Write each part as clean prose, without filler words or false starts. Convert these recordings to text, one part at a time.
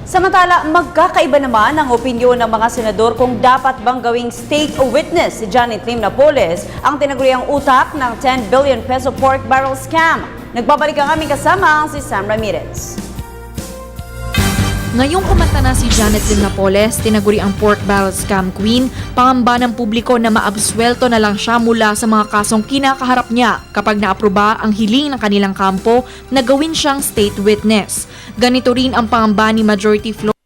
Samantala, magkakaiba naman ang opinyon ng mga senador kung dapat bang gawing state witness si Janet Lim Napoles ang tinaguriang utak ng 10 billion peso pork barrel scam. Nagbabalik ang aming kasama si Sam Ramirez. Ngayong kumanta na si Janet Lim Napoles, tinaguri ang pork barrel scam queen, pangamba ng publiko na maabswelto na lang siya mula sa mga kasong kinakaharap niya kapag naaproba ang hiling ng kanilang kampo na gawin siyang state witness. Ganito rin ang pangamba ni Majority Floor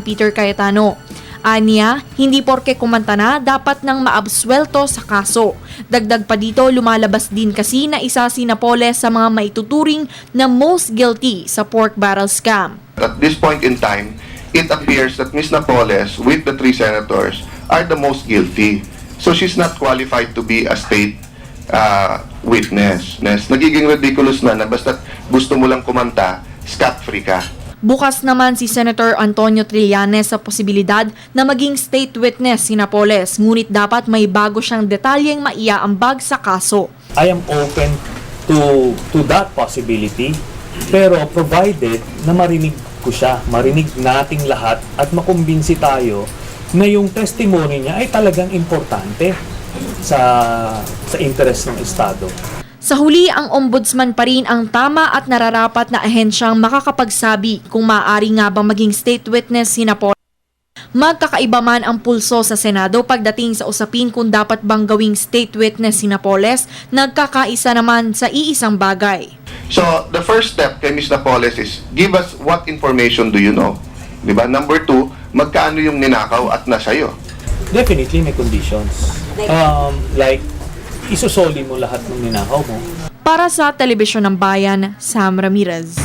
Peter Cayetano. Aniya, hindi porke kumanta na dapat nang maabswelto sa kaso. Dagdag pa dito, lumalabas din kasi na isa si Napoles sa mga maituturing na most guilty sa pork barrel scam. At this point in time, it appears that Ms. Napoles with the 3 senators are the most guilty. So she's not qualified to be a state witness. Nagiging ridiculous na basta gusto mo lang kumanta, scot-free ka. Bukas naman si Senator Antonio Trillanes sa posibilidad na maging state witness si Napoles, ngunit dapat may bago siyang detalyeng maiaambag sa kaso. I am open to that possibility, pero provided na marinig ko siya, marinig nating lahat at makumbinsi tayo na yung testimony niya ay talagang importante sa interest ng Estado. Sa huli, ang ombudsman pa rin ang tama at nararapat na ahensyang makakapagsabi kung maaari nga bang maging state witness si Napoles. Magkakaiba man ang pulso sa Senado pagdating sa usapin kung dapat bang gawing state witness si Napoles, nagkakaisa naman sa iisang bagay. So the first step kay Ms. Napoles is give us what information do you know? Diba? Number 2, magkano yung ninakaw at nasa'yo? Definitely may conditions. Like, isusoli mo lahat ng ninakaw mo. Para sa Telebisyon ng Bayan, Sam Ramirez.